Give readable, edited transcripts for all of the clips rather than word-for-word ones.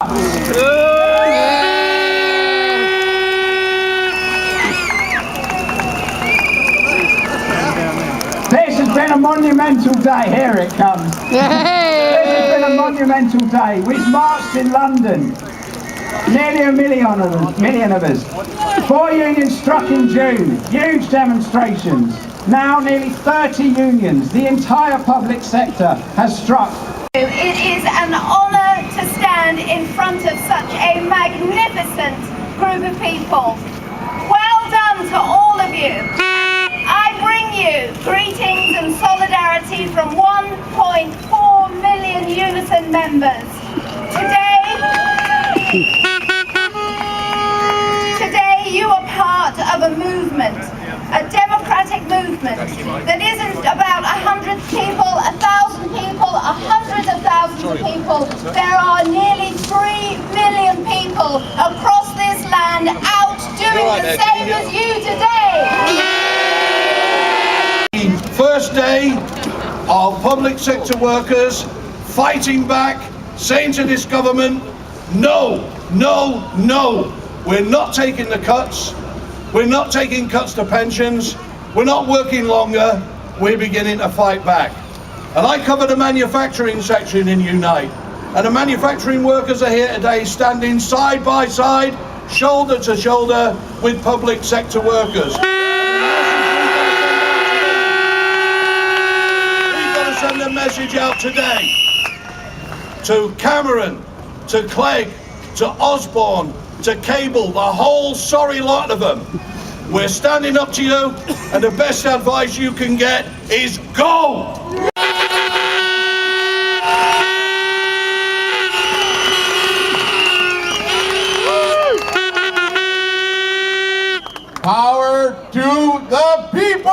This has been a monumental day. Here it comes. This has been a monumental day. We've marched in London. Nearly a million of us. 4 unions struck in June. Huge demonstrations. Now nearly 30 unions. The entire public sector has struck. It is an honour to stand in front of such a magnificent group of people. Well done to all of you. I bring you greetings and solidarity from 1.4 million Unison members. Today you are part of a movement, a democratic movement that isn't about 100 people, 1,000 people, hundreds of thousands of people. There are nearly 3 million people across this land out doing the same as you today. First day of public sector workers fighting back, saying to this government, no, no, no. We're not taking the cuts. We're not taking cuts to pensions. We're not working longer. We're beginning to fight back. And I cover the manufacturing section in Unite. And the manufacturing workers are here today standing side by side, shoulder to shoulder with public sector workers. We've got to send a message out today to Cameron, to Clegg, to Osborne, to Cable, the whole sorry lot of them. We're standing up to you, and the best advice you can get is go! Power to the people!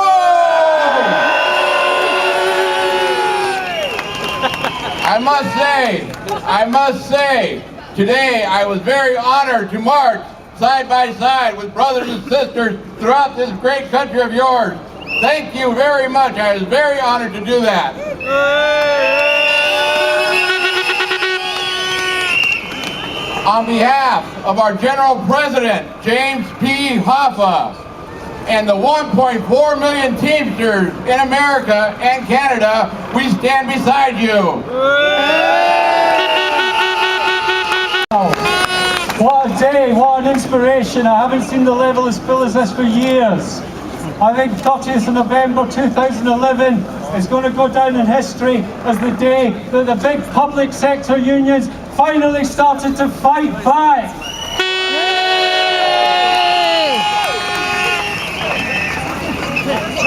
I must say, today I was very honored to march side by side with brothers and sisters throughout this great country of yours. Thank you very much. I was very honored to do that. On behalf of our General President, James P. Hoffa, and the 1.4 million Teamsters in America and Canada, we stand beside you. What a day, what an inspiration. I haven't seen the level as full as this for years. I think 30th of November 2011 is going to go down in history as the day that the big public sector unions finally started to fight back.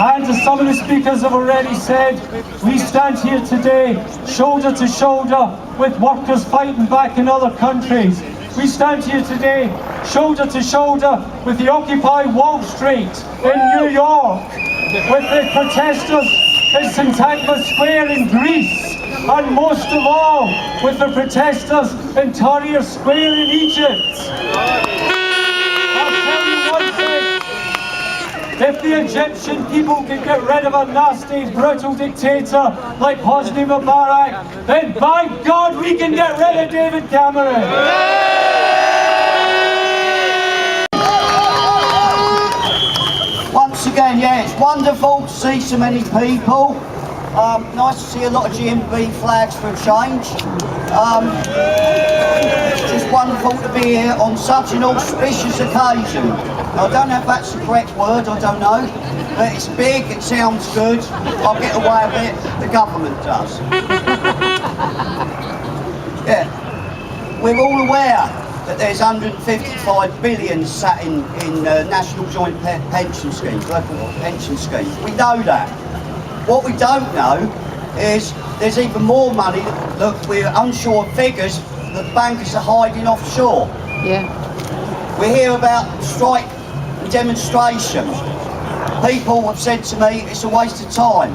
And as some of the speakers have already said, we stand here today shoulder to shoulder with workers fighting back in other countries. We stand here today shoulder to shoulder with the Occupy Wall Street in New York, with the protesters in Syntagma Square in Greece, and most of all with the protesters in Tahrir Square in Egypt. I'll tell you one thing. If the Egyptian people can get rid of a nasty, brutal dictator like Hosni Mubarak, then by God we can get rid of David Cameron. Once again, yeah, it's wonderful to see so many people. Nice to see a lot of GMB flags for a change. It's just wonderful to be here on such an auspicious occasion. I don't know if that's the correct word, I don't know, but it's big, it sounds good. I'll get away with it, the government does. Yeah, we're all aware that there's 155 billion sat in national joint pension schemes, local pension schemes. We know that. What we don't know is there's even more money that we're unsure of figures that bankers are hiding offshore. Yeah. We hear about strike and demonstrations. People have said to me it's a waste of time.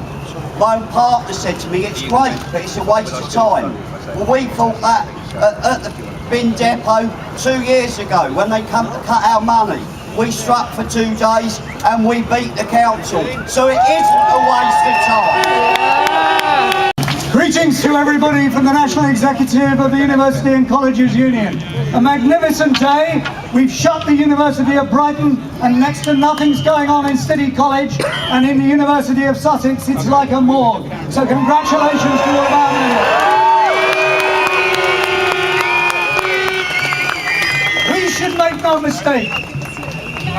My own partner said to me it's great, but it's a waste of time. Well, we thought that at the bin depot 2 years ago when they come to cut our money. We struck for 2 days and we beat the council. So it isn't a waste of time. Greetings to you everybody from the National Executive of the University and Colleges Union. A magnificent day. We've shut the University of Brighton and next to nothing's going on in City College, and in the University of Sussex it's like a morgue. So congratulations to all of our members. We should make no mistake.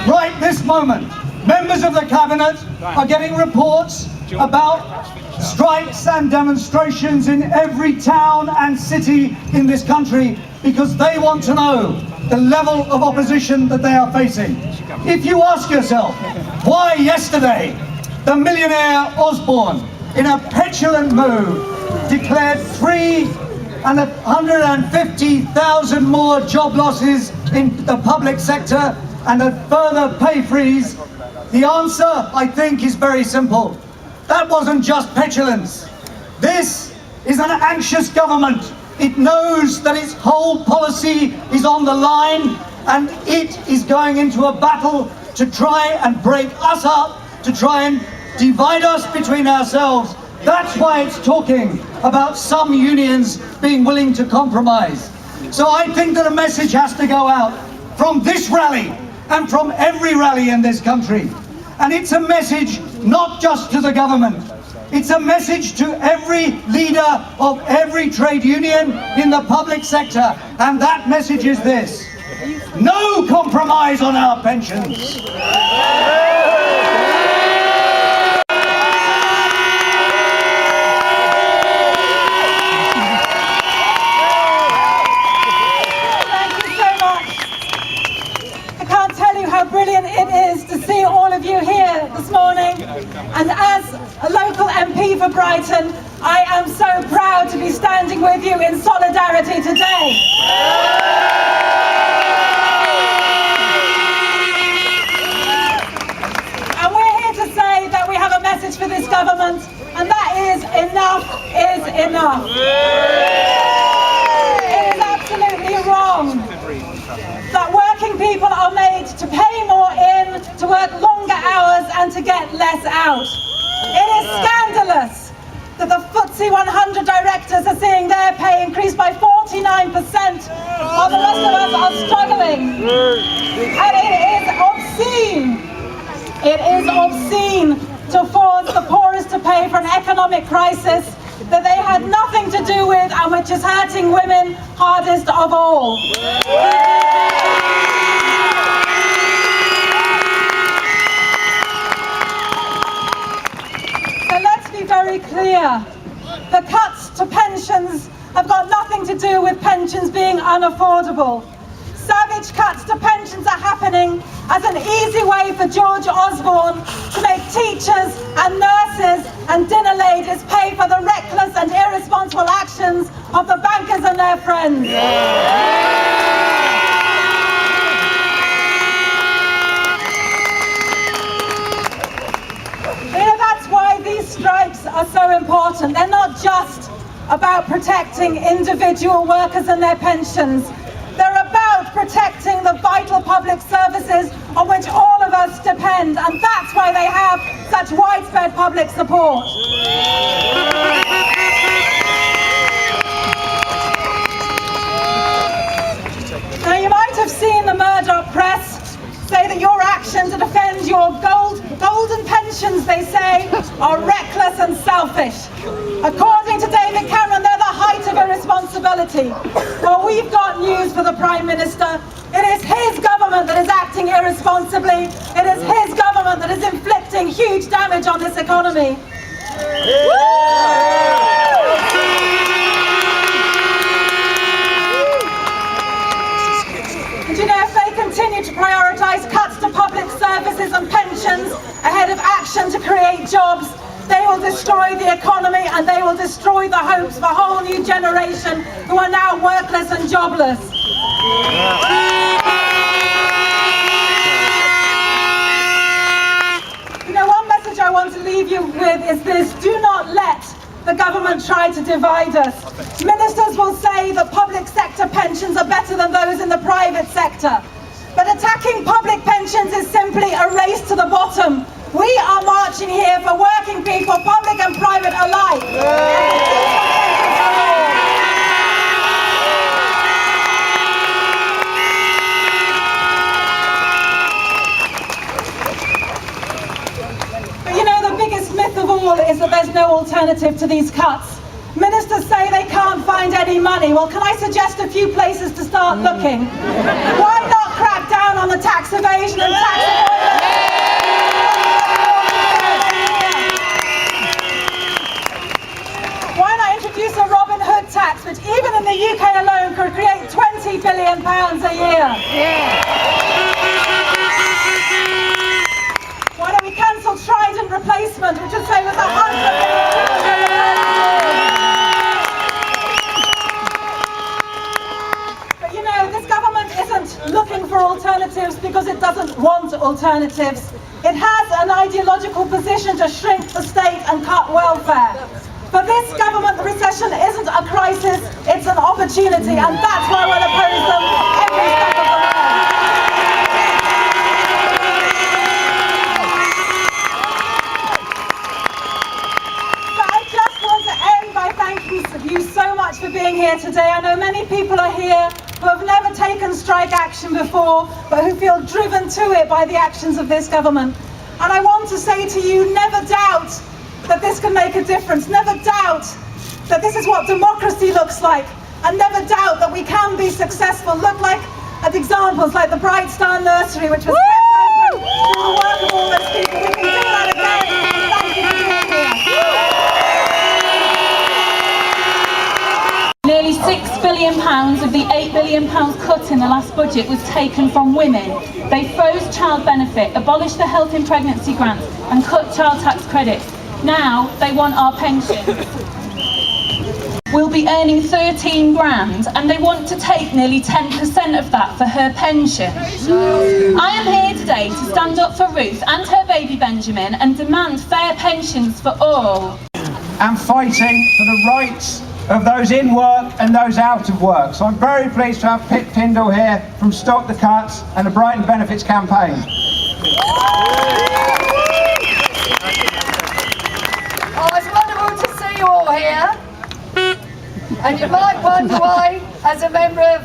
Right this moment, members of the Cabinet are getting reports about strikes and demonstrations in every town and city in this country because they want to know the level of opposition that they are facing. If you ask yourself, why yesterday the millionaire Osborne, in a petulant move, declared 350,000 more job losses in the public sector and a further pay freeze, the answer, I think, is very simple. That wasn't just petulance. This is an anxious government. It knows that its whole policy is on the line and it is going into a battle to try and break us up, to try and divide us between ourselves. That's why it's talking about some unions being willing to compromise. So I think that a message has to go out from this rally and from every rally in this country. And it's a message not just to the government. It's a message to every leader of every trade union in the public sector. And that message is this: no compromise on our pensions. Brilliant it is to see all of you here this morning, and as a local MP for Brighton, I am so proud to be standing with you in solidarity today. And we're here to say that we have a message for this government, and that is enough is enough. It is absolutely wrong that working people are made to pay more in, to work longer hours and to get less out. It is scandalous that the FTSE 100 directors are seeing their pay increase by 49% while the rest of us are struggling. And it is obscene. It is obscene to force the poorest to pay for an economic crisis that they had nothing to do with and which is hurting women hardest of all. So let's be very clear. The cuts to pensions have got nothing to do with pensions being unaffordable. Savage cuts to pensions are happening as an easy way for George Osborne to make teachers and nurses and dinner ladies pay for the reckless and irresponsible actions of the bankers and their friends. That's why these strikes are so important. They're not just about protecting individual workers and their pensions. They're about protecting the vital public services on which all of us depend, and that's why they have such widespread public support. Now, you might have seen the Murdoch press say that your action to defend your golden pensions, they say, are reckless and selfish. According to David Cameron, they're the height of irresponsibility. Well, we've got news for the Prime Minister. It is his government that is acting irresponsibly. It is his government that is inflicting huge damage on this economy. And you know, if they continue to prioritise cuts to public services and pensions ahead of action to create jobs, they will destroy the economy and they will destroy the hopes of a whole new generation who are now workless and jobless. You know, one message I want to leave you with is this: do not let the government try to divide us. Ministers will say that public sector pensions are better than those in the private sector. But attacking public pensions is simply a race to the bottom. We are marching here for working people, public and private alike. all is that there's no alternative to these cuts. Ministers say they can't find any money. Well, can I suggest a few places to start looking? Why not crack down on the tax evasion and tax avoidance? Why not introduce a Robin Hood tax, which even in the UK alone could create £20 billion a year? Why don't we cancel Trident replacement, which would save us £100 million? But you know, this government isn't looking for alternatives because it doesn't want alternatives. It has an ideological position to shrink the state and cut welfare. For this government, the recession isn't a crisis, it's an opportunity, and that's why we'll oppose them every step of the way. But I just want to end by thanking you so much for being here today. I know many people are here who have never taken strike action before, but who feel driven to it by the actions of this government. And I want to say to you, never doubt that this can make a difference. Never doubt that this is what democracy looks like, and never doubt that we can be successful. Look at examples like the Bright Star Nursery, which was kept open through the work of all those people. We can do that again. Thank you for being here. Nearly £6 billion of the £8 billion cut in the last budget was taken from women. They froze child benefit, abolished the health in pregnancy grants, and cut child tax credits. Now they want our pension. We'll be earning 13 grand and they want to take nearly 10% of that for her pension. I am here today to stand up for Ruth and her baby Benjamin and demand fair pensions for all. And fighting for the rights of those in work and those out of work. So I'm very pleased to have Pip Tindall here from Stop the Cuts and the Brighton Benefits Campaign. Oh, it's wonderful to see you all here. And you might wonder why, as a member of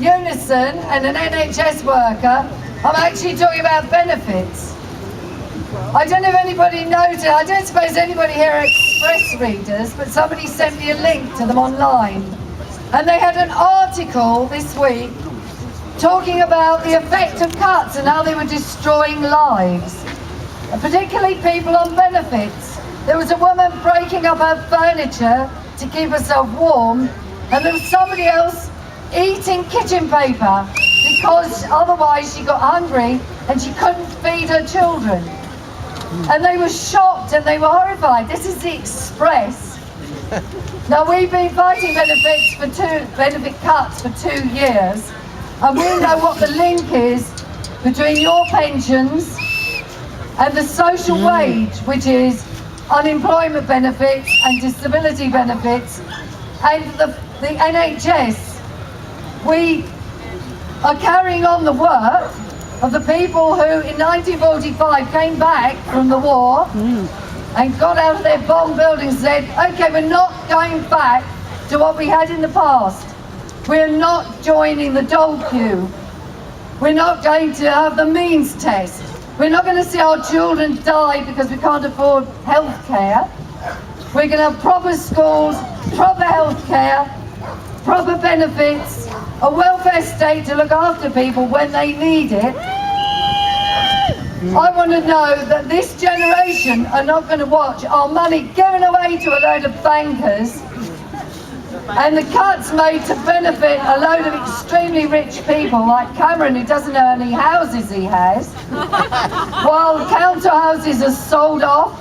Unison and an NHS worker, I'm actually talking about benefits. I don't know if anybody knows it. I don't suppose anybody here are Express readers, but somebody sent me a link to them online. And they had an article this week talking about the effect of cuts and how they were destroying lives, and particularly people on benefits. There was a woman breaking up her furniture to keep herself warm, and there was somebody else eating kitchen paper because otherwise she got hungry and she couldn't feed her children. And they were shocked and they were horrified. This is the Express. Now we've been fighting benefit cuts for 2 years, and we know what the link is between your pensions and the social wage, which is unemployment benefits and disability benefits, and the NHS. We are carrying on the work of the people who in 1945 came back from the war and got out of their bomb buildings and said, okay, we're not going back to what we had in the past. We're not joining the dole queue. We're not going to have the means test. We're not going to see our children die because we can't afford health care. We're going to have proper schools, proper health care, proper benefits, a welfare state to look after people when they need it. I want to know that this generation are not going to watch our money given away to a load of bankers and the cuts made to benefit a load of extremely rich people like Cameron, who doesn't know how many houses he has, while council houses are sold off,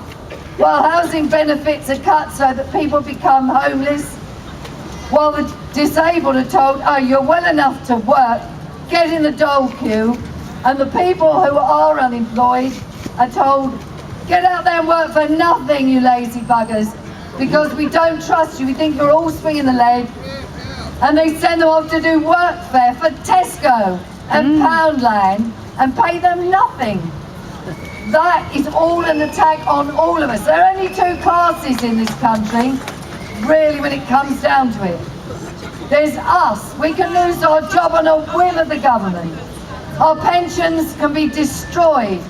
while housing benefits are cut so that people become homeless, while the disabled are told, oh, you're well enough to work, get in the dole queue, and the people who are unemployed are told, get out there and work for nothing, you lazy buggers, because we don't trust you, we think you're all swinging the leg, and they send them off to do workfare for Tesco and Poundland and pay them nothing. That is all an attack on all of us. There are only two classes in this country, really, when it comes down to it. There's us. We can lose our job on a whim of the government. Our pensions can be destroyed.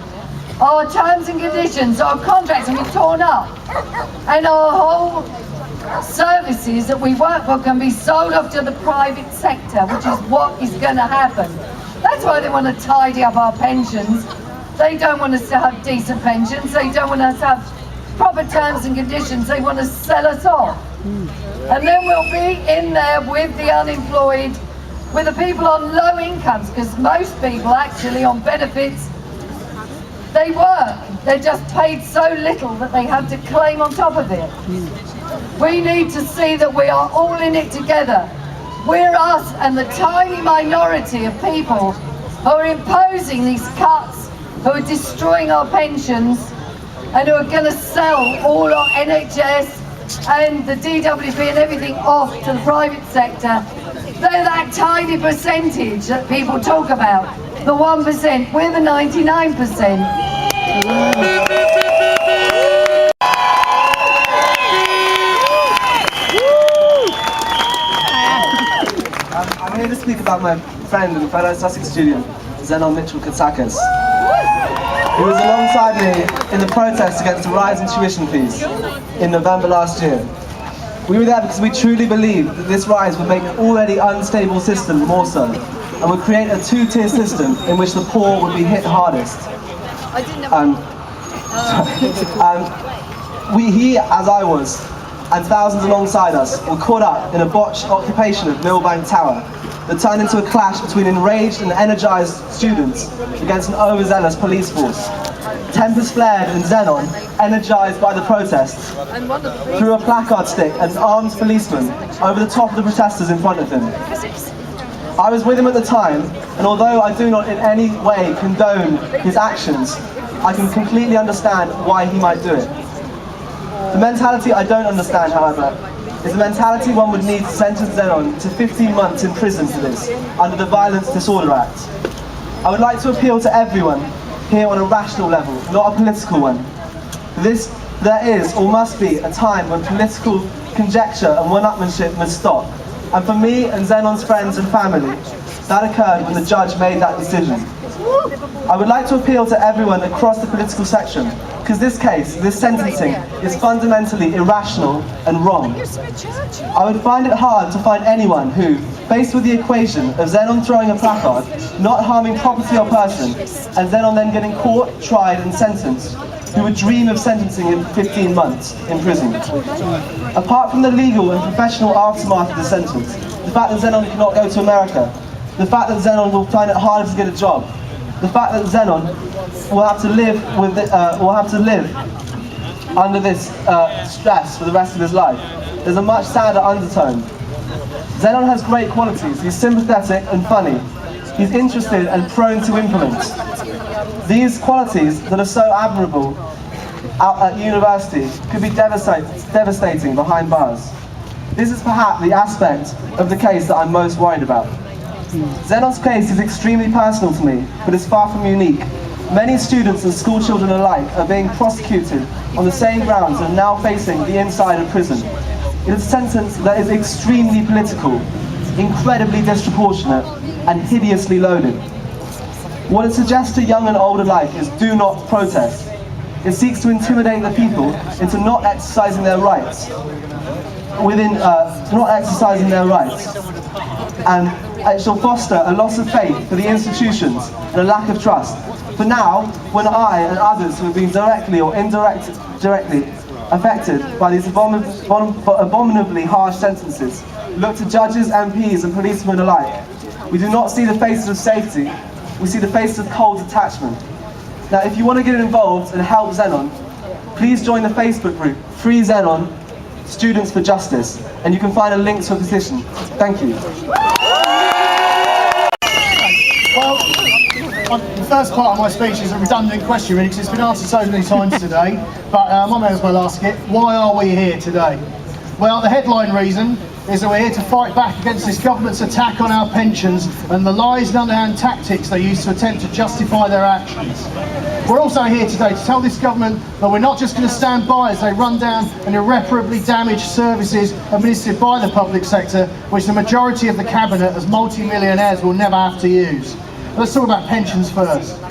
Our terms and conditions, our contracts have been torn up, and our whole services that we work for can be sold off to the private sector, which is what is going to happen. That's why they want to tidy up our pensions. They don't want us to have decent pensions. They don't want us to have proper terms and conditions. They want to sell us off. And then we'll be in there with the unemployed, with the people on low incomes, because most people actually on benefits, they work. They're just paid so little that they have to claim on top of it. We need to see that we are all in it together. We're us and the tiny minority of people who are imposing these cuts, who are destroying our pensions, and who are going to sell all our NHS and the DWP and everything off to the private sector. They're that tiny percentage that people talk about, the 1%, we're the 99%. I'm here to speak about my friend and fellow Sussex student, Zenon Mitchell-Katsakis, who was alongside me in the protest against the rise in tuition fees in November last year. We were there because we truly believed that this rise would make an already unstable system more so, and would create a two-tier system in which the poor would be hit hardest. He, as I was, and thousands alongside us, were caught up in a botched occupation of Millbank Tower that turned into a clash between enraged and energised students against an overzealous police force. Tempers flared and Zenon, energised by the protests, threw a placard stick at an armed policeman over the top of the protesters in front of him. I was with him at the time, and although I do not in any way condone his actions, I can completely understand why he might do it. The mentality I don't understand, however, is the mentality one would need to sentence Zenon to 15 months in prison for this, under the Violence Disorder Act. I would like to appeal to everyone here on a rational level, not a political one. There is, or must be, a time when political conjecture and one-upmanship must stop. And for me and Zenon's friends and family, that occurred when the judge made that decision. I would like to appeal to everyone across the political spectrum, because this case, this sentencing, is fundamentally irrational and wrong. I would find it hard to find anyone who, faced with the equation of Zenon throwing a placard, not harming property or person, and Zenon then getting caught, tried and sentenced, who would dream of sentencing him for 15 months in prison. Apart from the legal and professional aftermath of the sentence, the fact that Zenon cannot go to America, the fact that Zenon will find it harder to get a job, the fact that Zenon will have to live under this stress for the rest of his life, there's a much sadder undertone. Zenon has great qualities. He's sympathetic and funny. He's interested and prone to implement. These qualities that are so admirable out at university could be devastating behind bars. This is perhaps the aspect of the case that I'm most worried about. Zenon's case is extremely personal to me, but is far from unique. Many students and school children alike are being prosecuted on the same grounds and now facing the inside of prison. It is a sentence that is extremely political, incredibly disproportionate, and hideously loaded. What it suggests to young and old alike is do not protest. It seeks to intimidate the people into not exercising their rights. And it shall foster a loss of faith for the institutions and a lack of trust. For now, when I and others who have been directly or indirectly affected by these abominably harsh sentences look to judges, MPs and policemen alike, we do not see the faces of safety, we see the faces of cold detachment. Now, if you want to get involved and help Zenon, please join the Facebook group, Free Zenon, Students for Justice, and you can find a link to a petition. Thank you. Well, the first part of my speech is a redundant question really, because it's been answered so many times today, but I might as well ask it. Why are we here today? Well, the headline reason is that we're here to fight back against this government's attack on our pensions and the lies and underhand tactics they use to attempt to justify their actions. We're also here today to tell this government that we're not just going to stand by as they run down and irreparably damage services administered by the public sector, which the majority of the cabinet as multi-millionaires will never have to use. Let's talk about pensions first.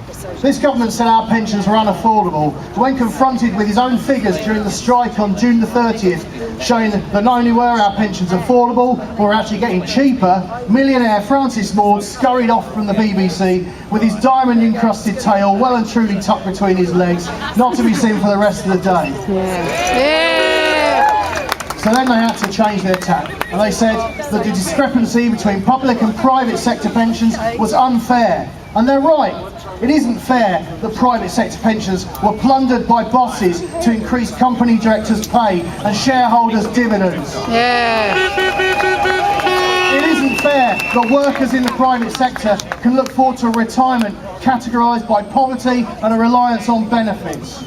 This government said our pensions were unaffordable, but when confronted with his own figures during the strike on June the 30th, showing that not only were our pensions affordable, but were actually getting cheaper, millionaire Francis Maude scurried off from the BBC with his diamond-encrusted tail well and truly tucked between his legs, not to be seen for the rest of the day. So then they had to change their tack, and they said that the discrepancy between public and private sector pensions was unfair. And they're right. It isn't fair that private sector pensions were plundered by bosses to increase company directors' pay and shareholders' dividends. It isn't fair that workers in the private sector can look forward to a retirement categorised by poverty and a reliance on benefits.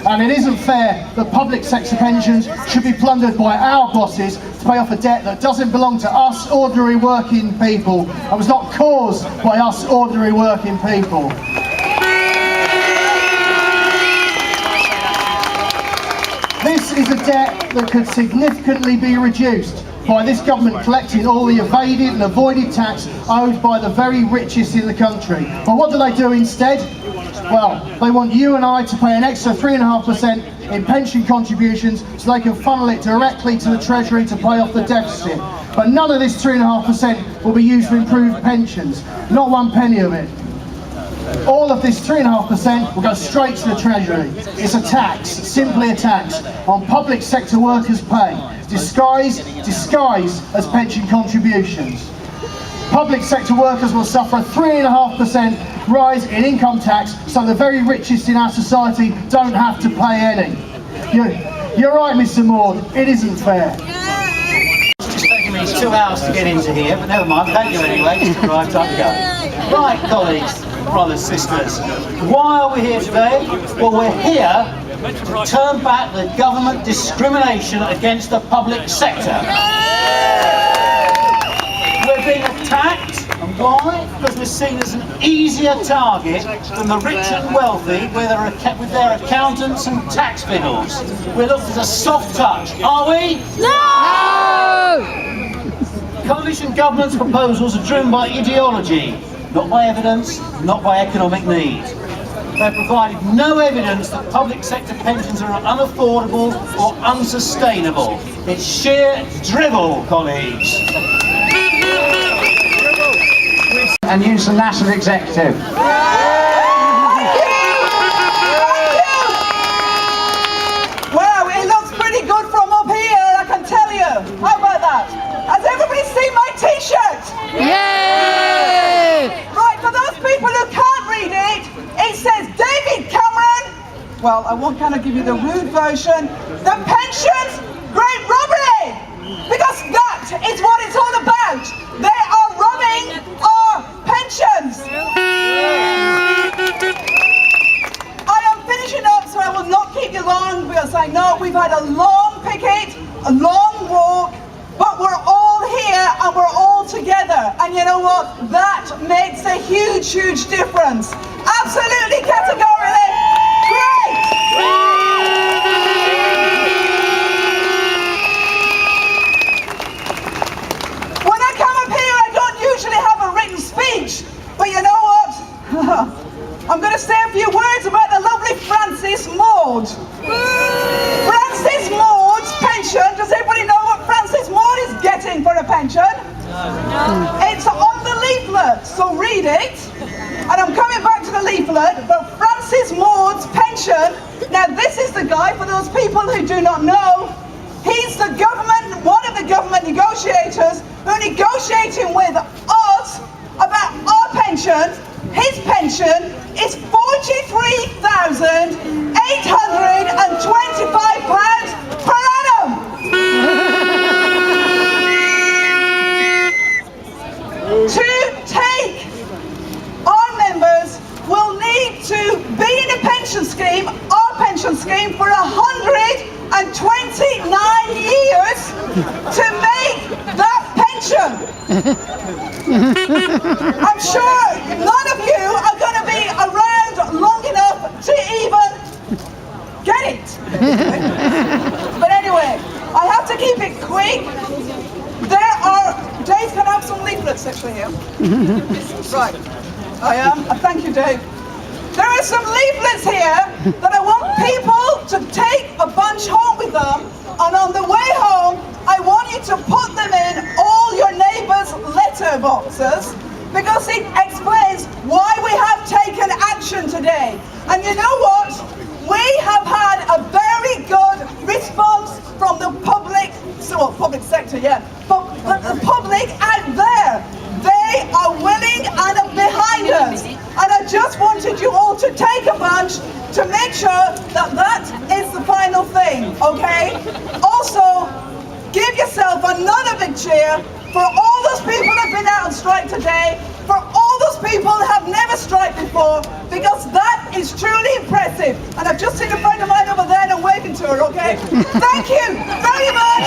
And it isn't fair that public sector pensions should be plundered by our bosses to pay off a debt that doesn't belong to us ordinary working people and was not caused by us ordinary working people. This is a debt that could significantly be reduced by this government collecting all the evaded and avoided tax owed by the very richest in the country. But what do they do instead? Well, they want you and I to pay an extra 3.5% in pension contributions so they can funnel it directly to the Treasury to pay off the deficit. But none of this 3.5% will be used to improve pensions, not one penny of it. All of this 3.5% will go straight to the Treasury. It's a tax, simply a tax, on public sector workers' pay, disguised as pension contributions. Public sector workers will suffer a 3.5% rise in income tax, so the very richest in our society don't have to pay any. You're right, Mr. Maude, it isn't fair. It's taken me 2 hours to get into here, but never mind, thank you anyway, just arrived, time to go. Right, colleagues, brothers, sisters, why are we here today? Well, we're here to turn back the government discrimination against the public sector. We're being attacked, and why? Because we're seen as an easier target than the rich and wealthy with their accountants and tax fiddles. We're looked as a soft touch, are we? No! Coalition government's proposals are driven by ideology, not by evidence, not by economic need. They've provided no evidence that public sector pensions are unaffordable or unsustainable. It's sheer drivel, colleagues. And use the National Executive. Wow, it looks pretty good from up here, I can tell you. How about that? Has everybody seen my t-shirt? Yay! Right, for those people who can't read it, it says David Cameron. Well, I won't kind of give you the rude version. The pensions, great robbery! Because that is what it's all about. They are robbing our pensions. I am finishing up, so I will not keep you long because I know we've had a long picket, a long walk, but we're all here and we're all together. And you know what? That makes a huge, huge difference. Absolutely, categorically, great! When I come up here, I don't usually have a written speech, but you know what? I'm going to say a few words about the lovely Francis Maude. Francis Maude's pension. Does everybody know what Francis Maude is getting for a pension? No. It's on the leaflet, so read it. And I'm coming back to the leaflet, but Francis Maude's pension. Now this is the guy, for those people who do not know, he's the government, one of the government negotiators who are negotiating with us about our pensions. His pension is £43,825 per annum. To take, our members will need to be in a pension scheme, our pension scheme, for 129 years to make that pension. I'm sure none of you are going to be around long enough to even get it. But anyway, I have to keep it quick. Dave can have some leaflets actually here. Right, I am. Thank you, Dave. There are some leaflets here that I want people to take a bunch home with them, and on the way home, I want you to put them in all your neighbours' letter boxes, because it explains why we have taken action today. And you know what? We have had a very good response from the public sector, but the public out there. They are willing and are behind us. And I just wanted you all to take a bunch to make sure that that is the final thing, okay? Also, give yourself another big cheer for all those people that have been out on strike today, for all those people that have never striked before, because that is truly impressive. And I've just seen a friend of mine over there and I'm waving to her, okay? Thank you very much.